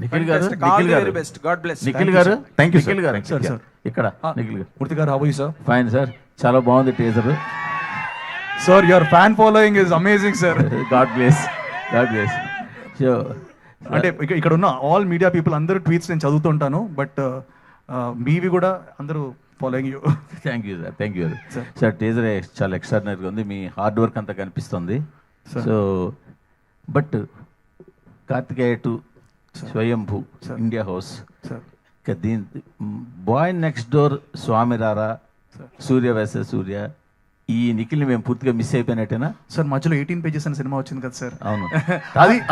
నిఖిల్ గారు, thank you Nikhil గారు. Sir ఇక్కడ నిఖిల్ గారు, మూర్తి గారు, how are you sir? Fine sir, చాలా బాగుంది teaser. Sir your fan following is amazing sir. God bless, God bless. So అంటే ఇక్కడ ఉన్న ఆల్ మీడియా పీపుల్ అందరూ ట్వీట్స్ నేను చదువుతుంటాను, బట్ మీవి కూడా అందరూ following you. Thank you sir, thank you sir. Teaser చాలా ఎక్స్ట్రాడినరీగా ఉంది, మీ హార్డ్ వర్క్ అంతా కనిపిస్తుంది. So but Karthikeya 2, Swayambhu, India house, దీని బాయ్ నెక్స్ట్ డోర్, స్వామి రారా, సూర్య వర్సెస్ సూర్య, ఈ నిఖిల్ని మేము పూర్తిగా మిస్ అయిపోయినట్టేనా సార్? మధ్యలో 18 పేజెస్ అనే సినిమా వచ్చింది కదా సార్. అవును,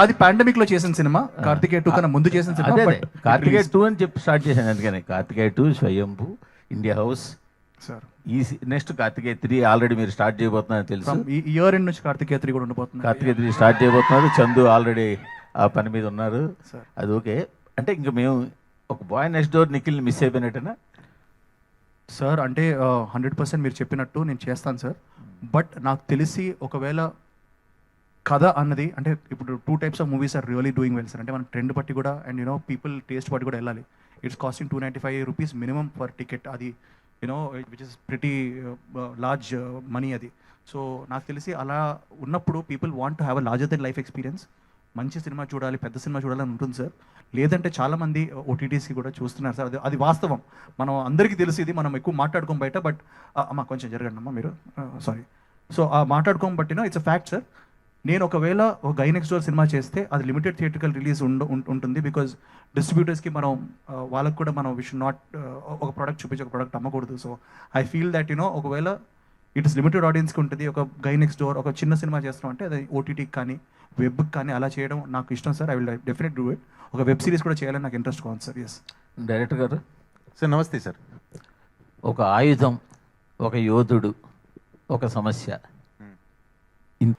అది పాండమిక్ లో చేసిన సినిమా, కార్తికేయ 2 కన్నా ముందు చేసిన సినిమా. కార్తికేయ 2 అని చెప్పి స్టార్ట్ చేశాను, అందుకని కార్తికేయ 2, స్వయంభూ, ఇండియా హౌస్ సార్. ఈ నెక్స్ట్ కార్తికేయ 3 ఆల్రెడీ మీరు స్టార్ట్ చేయబోతున్నారని తెలుసు. ఈ ఇయర్ ఎండ్ నుంచి కార్తికేయ 3 కూడా ఉండబోతుంది. కార్తికేయ 3 స్టార్ట్ చేయబోతున్నారు, చందు ఆల్రెడీ ఆ పని మీద ఉన్నారు. అది ఓకే. అంటే ఇంకా మేము ఒక బాయ్ నెక్స్ట్ డోర్ నిఖిల్ని మిస్ అయిపోయినట్టేనా సార్? అంటే 100% మీరు చెప్పినట్టు నేను చేస్తాను సార్. బట్ నాకు తెలిసి ఒకవేళ కథ అన్నది, అంటే ఇప్పుడు 2 types of movies are really doing well sir. అంటే మనం ట్రెండ్ బట్టి కూడా అండ్ పీపుల్ టేస్ట్ బట్టి కూడా వెళ్ళాలి. It's costing 295 rupees minimum per ticket. అది which is pretty large money అది. సో నాకు తెలిసి అలా ఉన్నప్పుడు people want to have a larger than life experience. మంచి సినిమా చూడాలి, పెద్ద సినిమా చూడాలని ఉంటుంది సార్. లేదంటే చాలామంది ఓటీటీస్కి కూడా చూస్తున్నారు సార్. అది వాస్తవం, మనం అందరికీ తెలిసి ఇది మనం ఎక్కువ మాట్లాడుకోం బయట. బట్ అమ్మ కొంచెం జరగండి అమ్మా మీరు, సారీ. సో ఆ మాట్లాడుకోం బట్టినా ఇట్స్ అ ఫ్యాక్ట్ సార్. నేను ఒకవేళ ఒక గై నెక్స్ట్ డోర్ సినిమా చేస్తే అది లిమిటెడ్ థియేట్రికల్ రిలీజ్ ఉంటుంది. బికాజ్ డిస్ట్రిబ్యూటర్స్కి మనం వాళ్ళకు కూడా మనం వి షుడ్ నాట్ ఒక ప్రోడక్ట్ చూపించి ఒక ప్రోడక్ట్ అమ్మకూడదు. సో ఐ ఫీల్ దట్ ఒకవేళ ఇట్ ఇస్ లిమిటెడ్ ఆడియన్స్కి ఉంటుంది. ఒక గై నెక్స్ట్ డోర్ ఒక చిన్న సినిమా చేస్తాం అంటే అది ఓటీటీకి కానీ వెబ్కి కానీ అలా చేయడం నాకు ఇష్టం sir. I will definite do it. ఒక వెబ్ సిరీస్ కూడా చేయాలని నాకు ఇంట్రెస్ట్ కావాలి సార్. ఎస్ డైరెక్టర్ గారు. సార్ నమస్తే సార్. ఒక ఆయుధం, ఒక యోధుడు, ఒక సమస్య.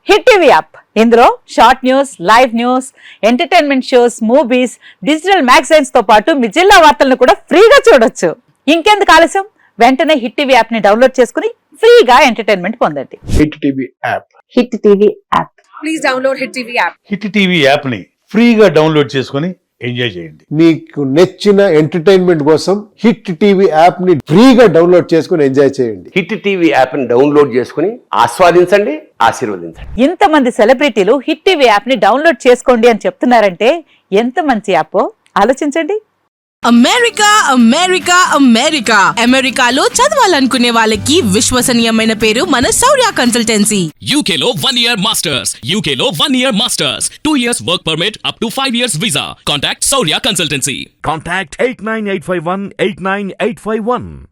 హిట్ టీవీ యాప్, ఇందులో short news, live news, entertainment shows, movies, digital magazines తో పాటు మీ జిల్లా వార్తలను కూడా ఫ్రీగా చూడొచ్చు. ఇంకెందుకు ఆలస్యం, వెంటనే హిట్ టీవీ యాప్ ని డౌన్లోడ్ చేసుకుని ఫ్రీగా ఎంటర్టైన్మెంట్ పొందండి. Hit TV app. Hit TV app. Please download hit TV app. Hit TV app ని ఫ్రీగా డౌన్లోడ్ చేసుకొని ఎంజాయ్ చేయండి. మీకు నచ్చిన ఎంటర్టైన్మెంట్ కోసం హిట్ టీవీ యాప్ ని ఫ్రీగా డౌన్లోడ్ చేసుకొని ఎంజాయ్ చేయండి. హిట్ టీవీ యాప్ ని డౌన్లోడ్ చేసుకుని ఆస్వాదించండి, ఆశీర్వదించండి. ఇంతమంది సెలబ్రిటీలు హిట్ టీవీ యాప్ ని డౌన్లోడ్ చేసుకోండి అని చెప్తున్నారంటే ఎంత మంచి యాప్ ఆలోచించండి. అమెరికా అమెరికా అమెరికా అమెరికాలో చదవాలనుకునే వాళ్ళకి విశ్వసనీయమైన పేరు మన శౌర్య కన్సల్టెన్సీ. UK లో 1 year masters, UK లో 1 year masters, 2 years work permit up to 5 years visa. Contact Saurya Consultancy. Contact 89851 89851.